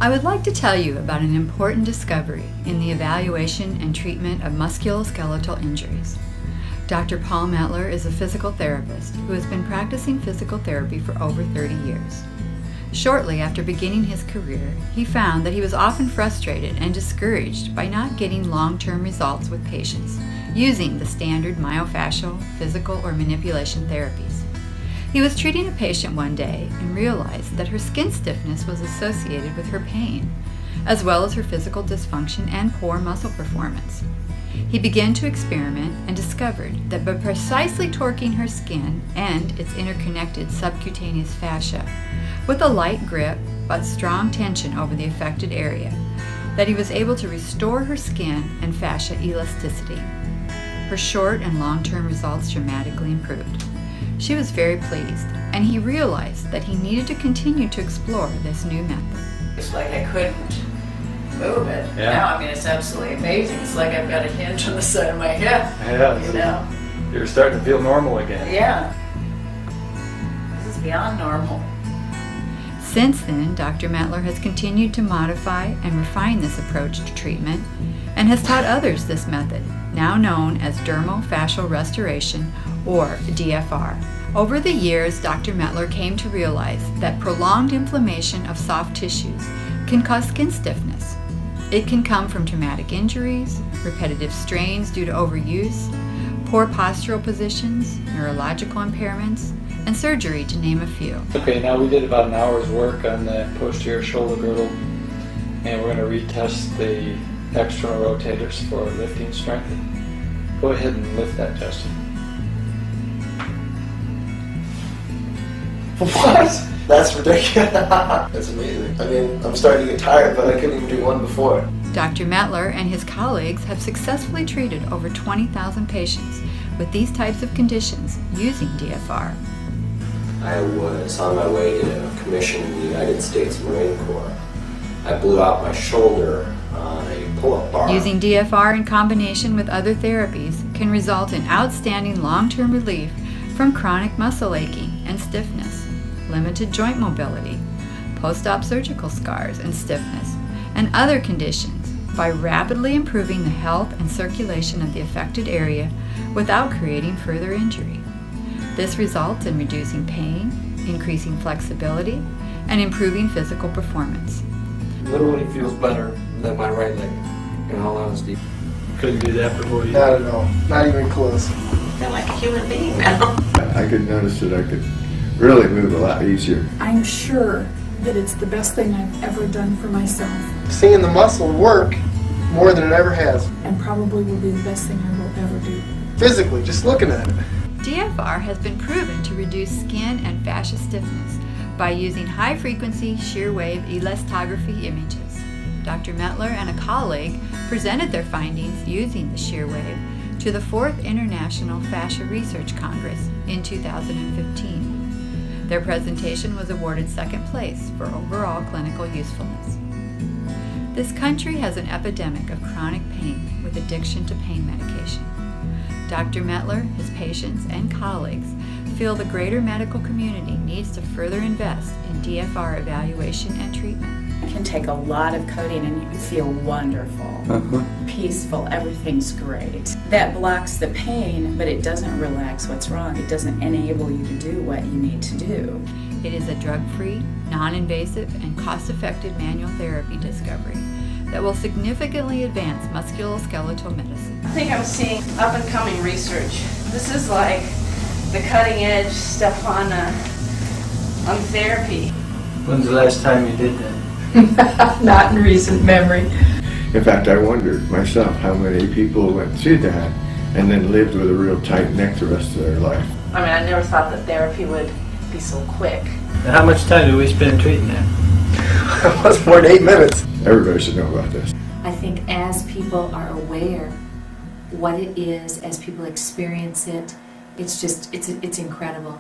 I would like to tell you about an important discovery in the evaluation and treatment of musculoskeletal injuries. Dr. Paul Mettler is a physical therapist who has been practicing physical therapy for over 30 years. Shortly after beginning his career, he found that he was often frustrated and discouraged by not getting long-term results with patients using the standard myofascial, physical, or manipulation therapies. He was treating a patient one day and realized that her skin stiffness was associated with her pain, as well as her physical dysfunction and poor muscle performance. He began to experiment and discovered that by precisely torquing her skin and its interconnected subcutaneous fascia with a light grip but strong tension over the affected area, that he was able to restore her skin and fascia elasticity. Her short and long-term results dramatically improved. She was very pleased, and he realized that he needed to continue to explore this new method. It's like I couldn't move it. Yeah. Now, I mean, it's absolutely amazing. It's like I've got a hinge on the side of my hip. Yeah, You know? you're starting to feel normal again. Yeah. This is beyond normal. Since then, Dr. Mettler has continued to modify and refine this approach to treatment and has taught others this method, now known as Dermal-Fascial Restoration, or DFR. Over the years, Dr. Mettler came to realize that prolonged inflammation of soft tissues can cause skin stiffness. It can come from traumatic injuries, repetitive strains due to overuse, poor postural positions, neurological impairments, and surgery, to name a few. Okay, now we did about an hour's work on the posterior shoulder girdle, and we're going to retest the external rotators for lifting strength. Go ahead and lift that, Justin. What? That's ridiculous. That's amazing. I mean, I'm starting to get tired, but I couldn't even do one before. Dr. Mettler and his colleagues have successfully treated over 20,000 patients with these types of conditions using DFR. I was on my way to commission in the United States Marine Corps. I blew out my shoulder on a pull-up bar. Using DFR in combination with other therapies can result in outstanding long-term relief from chronic muscle aching and stiffness, limited joint mobility, post-op surgical scars and stiffness, and other conditions by rapidly improving the health and circulation of the affected area without creating further injury. This results in reducing pain, increasing flexibility, and improving physical performance. Literally feels better than my right leg, in all honesty. Couldn't do that before you. Not at all. Not even close. I feel like a human being now. I could notice that I could really move a lot easier. I'm sure that it's the best thing I've ever done for myself, Seeing the muscle work more than it ever has. and probably will be the best thing I will ever do. Physically, just looking at it. DFR has been proven to reduce skin and fascia stiffness by using high-frequency shear wave elastography images. Dr. Mettler and a colleague presented their findings using the shear wave to the 4th International Fascia Research Congress in 2015. Their presentation was awarded second place for overall clinical usefulness. This country has an epidemic of chronic pain with addiction to pain medication. Dr. Mettler, his patients, and colleagues feel the greater medical community needs to further invest in DFR evaluation and treatment. It can take a lot of coating and you feel wonderful, peaceful, everything's great. That blocks the pain, but it doesn't relax what's wrong. It doesn't enable you to do what you need to do. It is a drug-free, non-invasive, and cost-effective manual therapy discovery that will significantly advance musculoskeletal medicine. I think I'm seeing up-and-coming research. This is like the cutting-edge stuff on therapy. When's the last time you did that? Not in recent memory. In fact, I wondered myself how many people went through that and then lived with a real tight neck the rest of their life. I mean, I never thought that therapy would be so quick. And how much time do we spend treating that? It was more than 8 minutes. Everybody should know about this. I think as people are aware what it is, as people experience it, it's incredible.